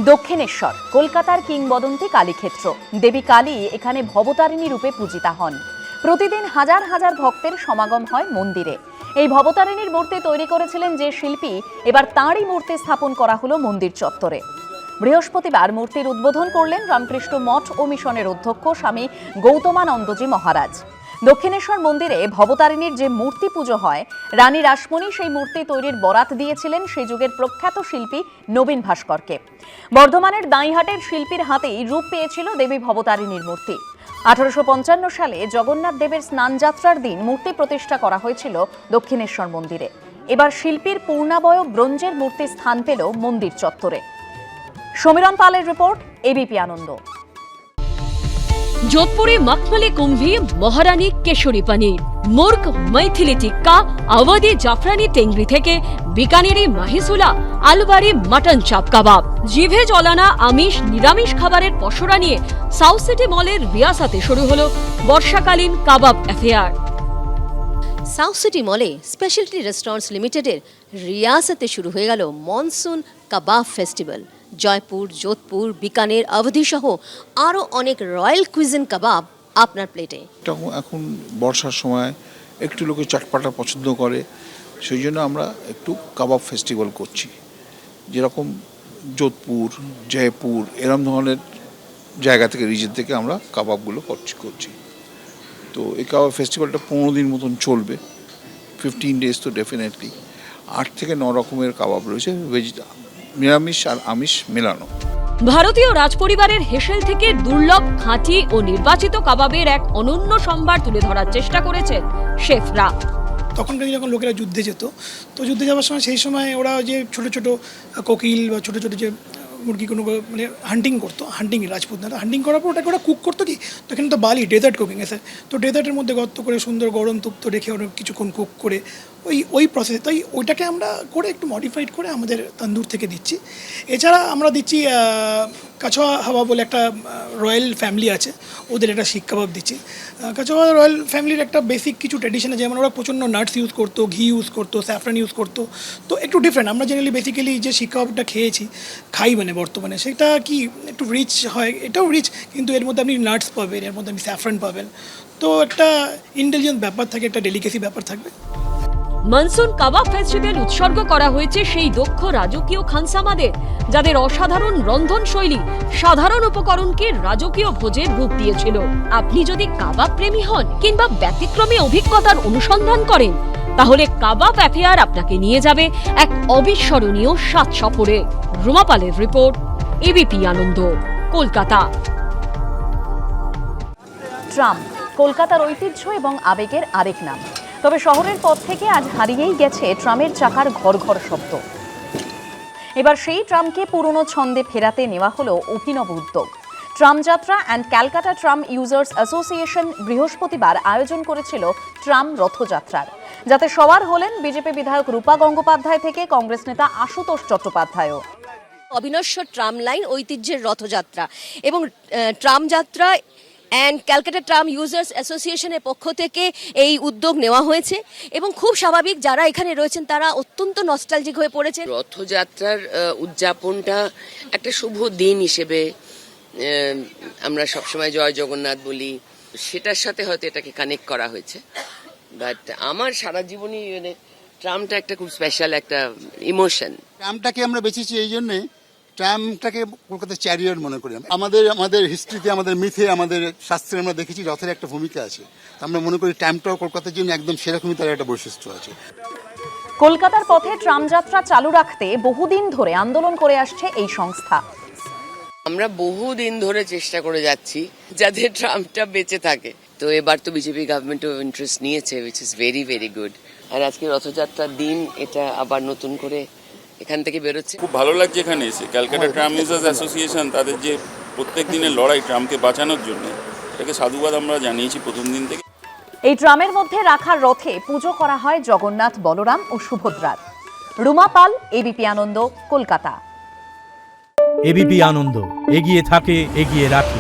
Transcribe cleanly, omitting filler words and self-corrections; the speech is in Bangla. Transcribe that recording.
দক্ষিণেশ্বর কলকাতার কিংবদন্তি কালীক্ষেত্র। দেবী কালী এখানে ভবতারিণী রূপে পূজিতা হন। প্রতিদিন হাজার হাজার ভক্তের সমাগম হয় মন্দিরে। এই ভবতারিণীর মূর্তি তৈরি করেছিলেন যে শিল্পী, এবার তাঁরই মূর্তি স্থাপন করা হলো মন্দির চত্বরে। বৃহস্পতিবার মূর্তির উদ্বোধন করলেন রামকৃষ্ণ মঠ ও মিশনের অধ্যক্ষ স্বামী গৌতমানন্দজি মহারাজ। দক্ষিণেশ্বর মন্দিরে ভবতারিণীর যে মূর্তি পুজো হয়, রানী রাসমণি সেই মূর্তি তৈরির বরাত দিয়েছিলেন সেই যুগের প্রখ্যাত শিল্পী নবীন ভাস্করকে। বর্ধমানের দাঁইহাটের শিল্পীর হাতেই রূপ পেয়েছিল দেবী ভবতারিণীর মূর্তি। 1855 সালে জগন্নাথ দেবের স্নানযাত্রার দিন মূর্তি প্রতিষ্ঠা করা হয়েছিল দক্ষিণেশ্বর মন্দিরে। এবার শিল্পীর পূর্ণাবয়ব ব্রোঞ্জের মূর্তি স্থান পেল মন্দির চত্বরে। সমীরণ পালের রিপোর্ট, এবিপি আনন্দ। जोधपुरी मखमली कुंभी महारानी केशरी पनीर, मुर्ग मैथिली टिक्का, अवधी जाफरानी टेंगरी থেকে বিকানেরি মাহিসুলা আলুবাড়ি মাটন চাপ কাবাব। জিভে জলানা আমিষ নিরামিষ খাবারের পসরা নিয়ে সাউথ সিটি মলের রিয়াসাতে শুরু হলো বর্ষাকালীন কাবাব অ্যাফেয়ার। সাউথ সিটি মলে স্পেশালিটি রেস্টুরেন্টস লিমিটেডের রিয়াসাতে শুরু হয়ে গেল মনসুন কাবাব ফেস্টিভ্যাল। জয়পুর, যোধপুর, বিকানের, অবধি সহ আরও অনেক রয়্যাল কুইজিন কাবাব আপনার প্লেটে। এখন বর্ষার সময় একটু লোকে চটপাটা পছন্দ করে, সেই জন্য আমরা একটু কাবাব ফেস্টিভ্যাল করছি। যেরকম যোধপুর, জয়পুর এরকম ধরনের জায়গা থেকে, রিজন থেকে আমরা কাবাবগুলো করছি। তো এই কাবাব ফেস্টিভ্যালটা 15 দিন মতন চলবে, 15 ডেজ। তো ডেফিনেটলি 8 থেকে 9 রকমের কাবাব রয়েছে, নিরামিষ আর আমিষ মেলানো। ভারতীয় রাজপরিবারের হেসেল থেকে দুর্লভ, খাঁটি ও নির্বাচিত কাবাবের এক অনন্য সম্ভার তুলে ধরার চেষ্টা করেছে শেফরা। তখনকার যখন লোকেরা যুদ্ধে যেত, তো যুদ্ধে যাওয়ার সময় সেই সময় ওরা যে ছোট ছোট কোকিল বা ছোট ছোট যে মুরগি কোনো মানে হান্টিং করতো, রাজপুত হান্টিং করার পর ওটাকে ওরা কুক করতো কি, তো এখানে তো বালি ডেজার্ট কুকিং আছে, তো ডেজার্টের মধ্যে গর্ত করে সুন্দর গরম তুপ্ত রেখে ওরা কিছুক্ষণ কুক করে ওই প্রসেসে, তাই ওইটাকে আমরা করে একটু মডিফাইড করে আমাদের তন্দুর থেকে দিচ্ছি। এছাড়া আমরা দিচ্ছি কাছোয়া হাওয়া বলে একটা রয়্যাল ফ্যামিলি আছে, ওদের একটা শিক কাবাব দিচ্ছি। কাছোয়া রয়্যাল ফ্যামিলির একটা বেসিক কিছু ট্র্যাডিশন আছে, যেমন ওরা প্রচণ্ড নাটস ইউজ করতো, ঘি ইউজ করতো, স্যাফরান ইউজ করতো, তো একটু ডিফারেন্ট। আমরা জেনারেলি বেসিক্যালি যে শিক কাবাবটা খাই বর্তমানে, সেটা কি একটু রিচ হয়, এটাও রিচ, কিন্তু এর মধ্যে আপনি নাটস পাবেন, এর মধ্যে আপনি স্যাফরান পাবেন, তো একটা ইন্টেলিজেন্স ব্যাপার থাকে, একটা ডেলিকেসি ব্যাপার থাকবে। মনসুন কাবাব ফেস্টিভ্যাল উৎসর্গ করা হয়েছে সেই দক্ষ রাজকীয় খানসামাদের, যাদের অসাধারণ রন্ধন শৈলী সাধারণ উপকরণকে রাজকীয় ভোজের রূপ দিয়েছিল। আপনি যদি কাবাব প্রেমী হন কিংবা ব্যতিক্রমী অভিজ্ঞতার অনুসন্ধান করেন, তাহলে কাবাব অ্যাফেয়ার আপনাকে নিয়ে যাবে এক অবিস্মরণীয় স্বাদ সফরে। রুমা পালের রিপোর্ট, এবিপি আনন্দ, কলকাতা। ট্রাম কলকাতার ঐতিহ্য এবং আবেগের আরেক নাম। তবে শহরের পথ থেকে আজ হারিয়েই গেছে ট্রামের চাকার ঘর ঘর শব্দ। এবার সেই ট্রামকে পুরনো ছন্দে ফেরাতে নেওয়া হলো অভিনব উদ্যোগ। ট্রাম যাত্রা and Calcutta tram users association বৃহস্পতিবার আয়োজন করেছিল ট্রাম রথযাত্রার, যাতে সবার হলেন বিজেপি বিধায়ক রূপা গঙ্গোপাধ্যায় থেকে কংগ্রেস নেতা আশুতোষ চট্টোপাধ্যায়ও। অবিনশ্বর ট্রাম লাইন ঐতিহ্যের রথযাত্রা এবং ট্রাম যাত্রা অ্যান্ড ক্যালকাটা ট্রাম ইউজার্স অ্যাসোসিয়েশনের পক্ষ থেকে এই উদ্যোগ নেওয়া হয়েছে এবং খুব স্বাভাবিক, যারা এখানে রয়েছেন তারা অত্যন্ত নস্টালজিক হয়ে পড়েছে। রথযাত্রার উদযাপনটা একটা শুভ দিন হিসেবে আমরা সবসময় জয় জগন্নাথ বলি, সেটার সাথে হয়তো এটাকে কানেক্ট করা হয়েছে। বাট আমার সারা জীবনই মানে ট্রামটা একটা খুব স্পেশাল একটা ইমোশন। ট্রামটাকে আমরা বেঁচেছি এই জন্যে, ট্রামটাকে কলকাতার চ্যারিয়ট মনে করি। আমাদের হিস্ট্রিতে, আমাদের মিথে, আমাদের শাস্ত্রে আমরা দেখেছি রথের একটা ভূমিকা আছে। আমরা মনে করি ট্রামটাও কলকাতার জন্য একদম সেরকমই তার একটা বৈশিষ্ট্য আছে। কলকাতার পথে ট্রাম যাত্রা চালু রাখতে বহুদিন ধরে আন্দোলন করে আসছে এই সংস্থা। আমরা বহুদিন ধরে চেষ্টা করে যাচ্ছি যাতে ট্রামটা বেঁচে থাকে। তো এবার তো বিজেপি গভর্নমেন্টও ইন্টারেস্ট নিয়েছে, which is very very good. আর আজকে রথযাত্রার দিন এটা আবার নতুন করে এখান থেকে বেরোচ্ছে। খুব ভালো লাগছে এখানে এসে। ক্যালকাটা ট্রাম ইউজার্স অ্যাসোসিয়েশন তাদের যে প্রত্যেক দিনের লড়াই ট্রামকে বাঁচানোর জন্য, এটাকে সাধুবাদ আমরা জানিয়েছি প্রথম দিন থেকে। এই ট্রামের মধ্যে রাখার রথে পুজো করা হয় জগন্নাথ, বলরাম ও সুভদ্রার। রুমা পাল, এবিপি আনন্দ, কলকাতা। এবিপি আনন্দ এগিয়ে থাকে, এগিয়ে রাখে।